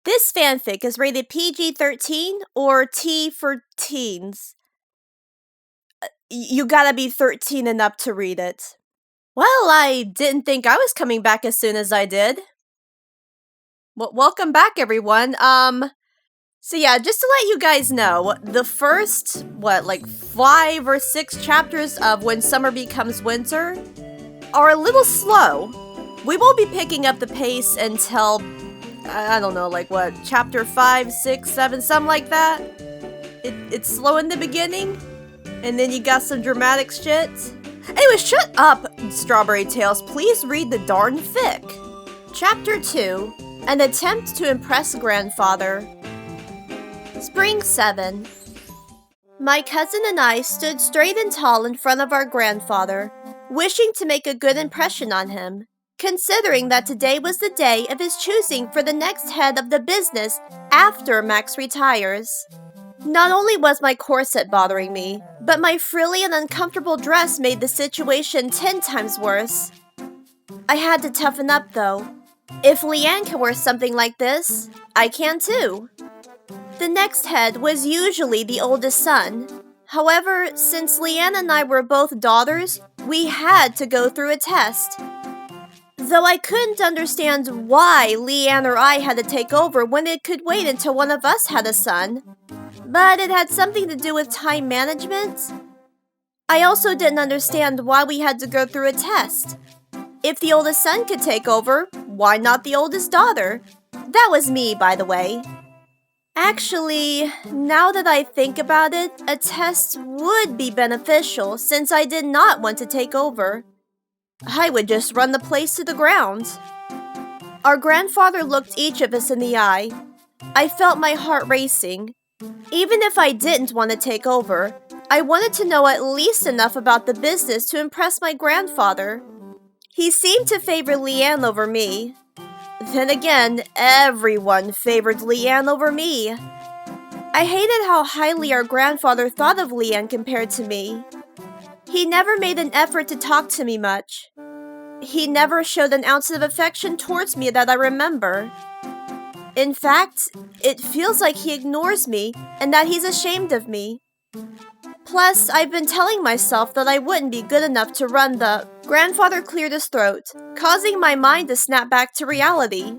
This fanfic is rated PG-13 or T for teens. You gotta be 13 and up to read it. Well, I didn't think I was coming back as soon as I did. Well, welcome back, everyone. So yeah, just to let you guys know, the first, 5 or 6 chapters of When Summer Becomes Winter are a little slow. We won't be picking up the pace until, I don't know, chapter 5, 6, 7, something like that. It's slow in the beginning, and then you got some dramatic shit. Anyway, shut up, Strawberry Tales. Please read the darn fic. Chapter 2, An Attempt to Impress Grandfather. Spring 7. My cousin and I stood straight and tall in front of our grandfather, wishing to make a good impression on him, considering that today was the day of his choosing for the next head of the business after Max retires. Not only was my corset bothering me, but my frilly and uncomfortable dress made the situation 10 times worse. I had to toughen up, though. If Leanne can wear something like this, I can too. The next head was usually the oldest son. However, since Leanne and I were both daughters, we had to go through a test. Though I couldn't understand why Leanne or I had to take over when it could wait until one of us had a son. But it had something to do with time management. I also didn't understand why we had to go through a test. If the oldest son could take over, why not the oldest daughter? That was me, by the way. Actually, now that I think about it, a test would be beneficial since I did not want to take over. I would just run the place to the ground. Our grandfather looked each of us in the eye. I felt my heart racing. Even if I didn't want to take over, I wanted to know at least enough about the business to impress my grandfather. He seemed to favor Leanne over me. Then again, everyone favored Leanne over me. I hated how highly our grandfather thought of Leanne compared to me. He never made an effort to talk to me much. He never showed an ounce of affection towards me that I remember. In fact, it feels like he ignores me and that he's ashamed of me. Plus, I've been telling myself that I wouldn't be good enough to run the... Grandfather cleared his throat, causing my mind to snap back to reality.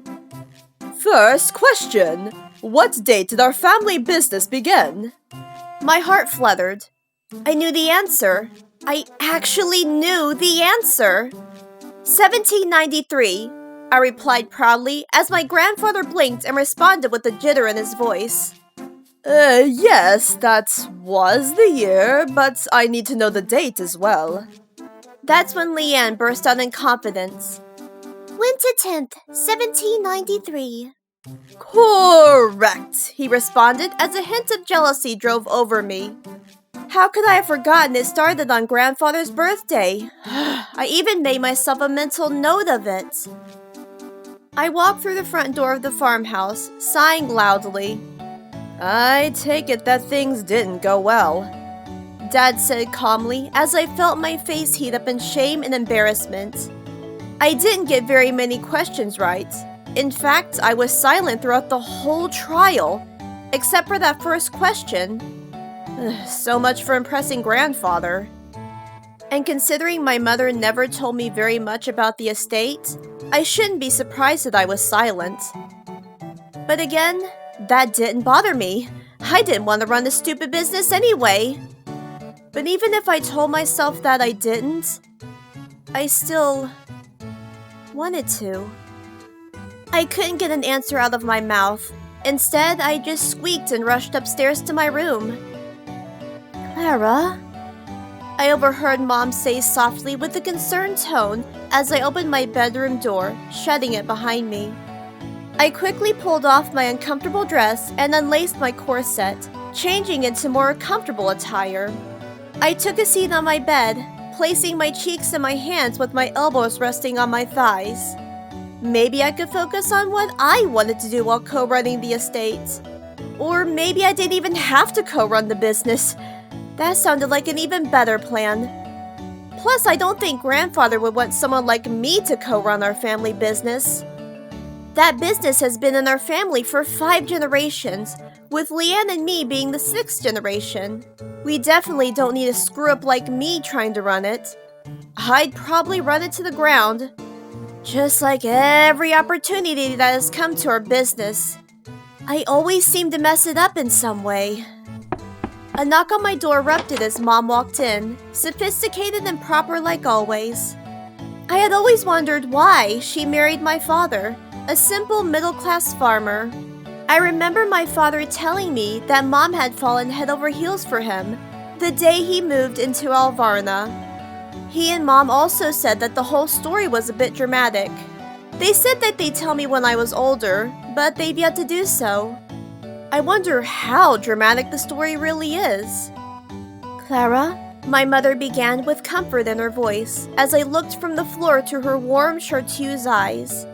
First question. What date did our family business begin? My heart fluttered. I knew the answer. I actually knew the answer. 1793, I replied proudly as my grandfather blinked and responded with a jitter in his voice. Yes, that was the year, but I need to know the date as well. That's when Leanne burst out in confidence. Winter 10th, 1793. Correct, he responded as a hint of jealousy drove over me. How could I have forgotten it started on Grandfather's birthday? I even made myself a mental note of it. I walked through the front door of the farmhouse, sighing loudly. I take it that things didn't go well, Dad said calmly as I felt my face heat up in shame and embarrassment. I didn't get very many questions right. In fact, I was silent throughout the whole trial, except for that first question. So much for impressing Grandfather. And considering my mother never told me very much about the estate, I shouldn't be surprised that I was silent. But again, that didn't bother me. I didn't want to run the stupid business anyway. But even if I told myself that I didn't, I still wanted to. I couldn't get an answer out of my mouth. Instead, I just squeaked and rushed upstairs to my room. Clara? I overheard Mom say softly with a concerned tone as I opened my bedroom door, shutting it behind me. I quickly pulled off my uncomfortable dress and unlaced my corset, changing into more comfortable attire. I took a seat on my bed, placing my cheeks in my hands with my elbows resting on my thighs. Maybe I could focus on what I wanted to do while co-running the estate. Or maybe I didn't even have to co-run the business. That sounded like an even better plan. Plus, I don't think Grandfather would want someone like me to co-run our family business. That business has been in our family for 5 generations, with Leanne and me being the 6th generation. We definitely don't need a screw-up like me trying to run it. I'd probably run it to the ground. Just like every opportunity that has come to our business. I always seem to mess it up in some way. A knock on my door erupted as Mom walked in, sophisticated and proper like always. I had always wondered why she married my father, a simple middle-class farmer. I remember my father telling me that Mom had fallen head over heels for him the day he moved into Alvarna. He and Mom also said that the whole story was a bit dramatic. They said that they'd tell me when I was older, but they've yet to do so. I wonder how dramatic the story really is. Clara, my mother began with comfort in her voice as I looked from the floor to her warm chartreuse eyes.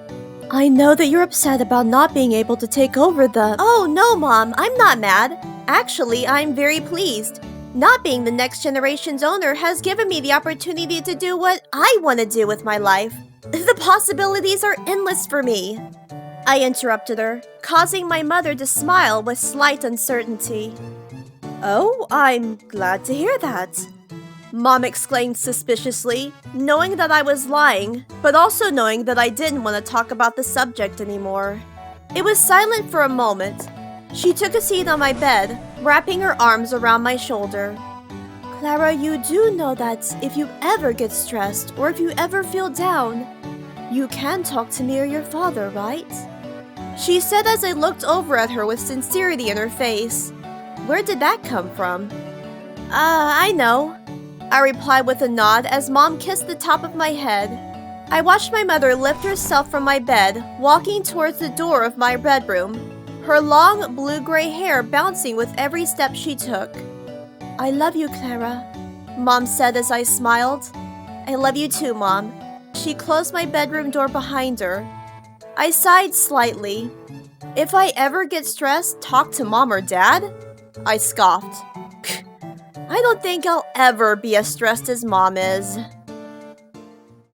I know that you're upset about not being able to take over the— Oh, no, Mom, I'm not mad. Actually, I'm very pleased. Not being the next generation's owner has given me the opportunity to do what I want to do with my life. The possibilities are endless for me. I interrupted her, causing my mother to smile with slight uncertainty. Oh, I'm glad to hear that. Mom exclaimed suspiciously, knowing that I was lying, but also knowing that I didn't want to talk about the subject anymore. It was silent for a moment. She took a seat on my bed, wrapping her arms around my shoulder. Clara, you do know that if you ever get stressed or if you ever feel down, you can talk to me or your father, right? She said as I looked over at her with sincerity in her face. Where did that come from? I know. I replied with a nod as Mom kissed the top of my head. I watched my mother lift herself from my bed, walking towards the door of my bedroom, her long blue-gray hair bouncing with every step she took. I love you, Clara, Mom said as I smiled. I love you too, Mom. She closed my bedroom door behind her. I sighed slightly. If I ever get stressed, talk to Mom or Dad? I scoffed. I don't think I'll ever be as stressed as Mom is.